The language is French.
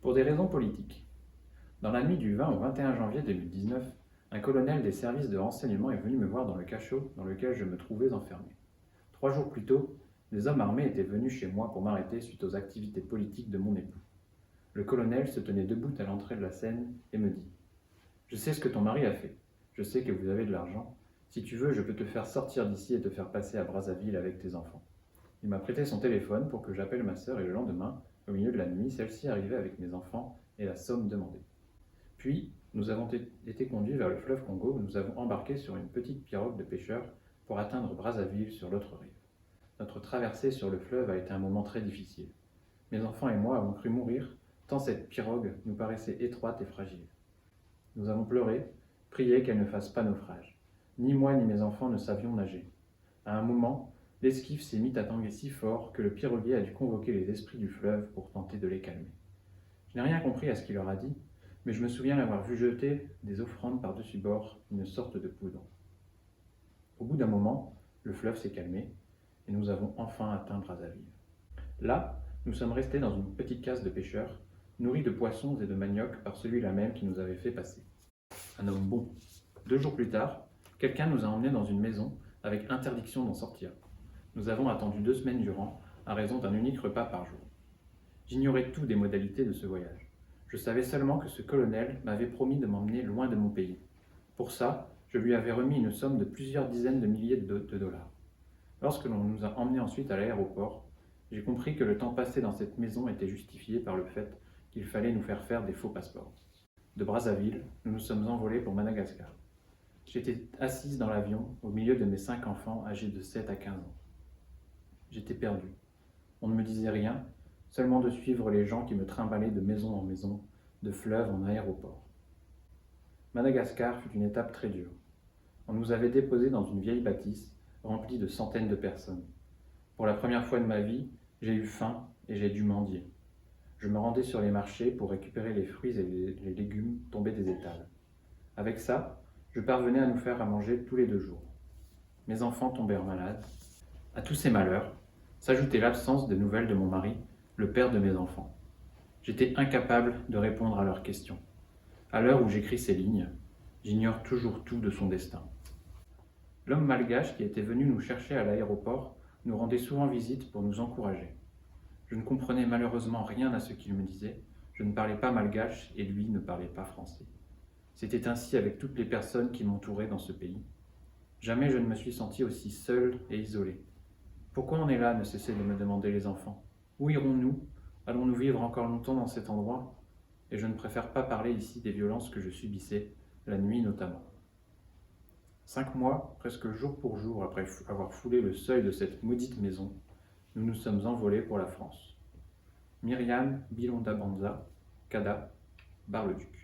Pour des raisons politiques. Dans la nuit du 20 au 21 janvier 2019, un colonel des services de renseignement est venu me voir dans le cachot dans lequel je me trouvais enfermé. 3 jours plus tôt, des hommes armés étaient venus chez moi pour m'arrêter suite aux activités politiques de mon époux. Le colonel se tenait debout à l'entrée de la scène et me dit « Je sais ce que ton mari a fait. Je sais que vous avez de l'argent. Si tu veux, je peux te faire sortir d'ici et te faire passer à Brazzaville avec tes enfants. » Il m'a prêté son téléphone pour que j'appelle ma sœur et le lendemain, au milieu de la nuit, celle-ci arrivait avec mes enfants et la somme demandée. Puis, nous avons été conduits vers le fleuve Congo où nous avons embarqué sur une petite pirogue de pêcheurs pour atteindre Brazzaville sur l'autre rive. Notre traversée sur le fleuve a été un moment très difficile. Mes enfants et moi avons cru mourir tant cette pirogue nous paraissait étroite et fragile. Nous avons pleuré, prié qu'elle ne fasse pas naufrage. Ni moi ni mes enfants ne savions nager. À un moment, l'esquif s'est mis à tanguer si fort que le piroguier a dû convoquer les esprits du fleuve pour tenter de les calmer. Je n'ai rien compris à ce qu'il leur a dit, mais je me souviens l'avoir vu jeter des offrandes par-dessus bord, une sorte de poudre. Au bout d'un moment, le fleuve s'est calmé et nous avons enfin atteint Brazzaville. Là, nous sommes restés dans une petite case de pêcheurs, nourris de poissons et de manioc par celui-là même qui nous avait fait passer. Un homme bon. 2 jours plus tard, quelqu'un nous a emmenés dans une maison avec interdiction d'en sortir. Nous avons attendu 2 semaines durant, à raison d'un unique repas par jour. J'ignorais tout des modalités de ce voyage. Je savais seulement que ce colonel m'avait promis de m'emmener loin de mon pays. Pour ça, je lui avais remis une somme de plusieurs dizaines de milliers de dollars. Lorsque l'on nous a emmenés ensuite à l'aéroport, j'ai compris que le temps passé dans cette maison était justifié par le fait qu'il fallait nous faire des faux passeports. De Brazzaville, nous nous sommes envolés pour Madagascar. J'étais assise dans l'avion au milieu de mes 5 enfants âgés de 7 à 15 ans. J'étais perdu. On ne me disait rien, seulement de suivre les gens qui me trimballaient de maison en maison, de fleuve en aéroport. Madagascar fut une étape très dure. On nous avait déposés dans une vieille bâtisse remplie de centaines de personnes. Pour la première fois de ma vie, j'ai eu faim et j'ai dû mendier. Je me rendais sur les marchés pour récupérer les fruits et les légumes tombés des étals. Avec ça, je parvenais à nous faire à manger tous les 2 jours. Mes enfants tombèrent malades. À tous ces malheurs, s'ajoutait l'absence de nouvelles de mon mari, le père de mes enfants. J'étais incapable de répondre à leurs questions. À l'heure où j'écris ces lignes, j'ignore toujours tout de son destin. L'homme malgache qui était venu nous chercher à l'aéroport nous rendait souvent visite pour nous encourager. Je ne comprenais malheureusement rien à ce qu'il me disait, je ne parlais pas malgache et lui ne parlait pas français. C'était ainsi avec toutes les personnes qui m'entouraient dans ce pays. Jamais je ne me suis senti aussi seul et isolé. Pourquoi on est là, ne cessaient de me demander les enfants. Où irons-nous? Allons-nous vivre encore longtemps dans cet endroit? Et je ne préfère pas parler ici des violences que je subissais, la nuit notamment. 5 mois, presque jour pour jour après avoir foulé le seuil de cette maudite maison, nous nous sommes envolés pour la France. Myriam Bilonda Banza, Kada, Bar-le-Duc.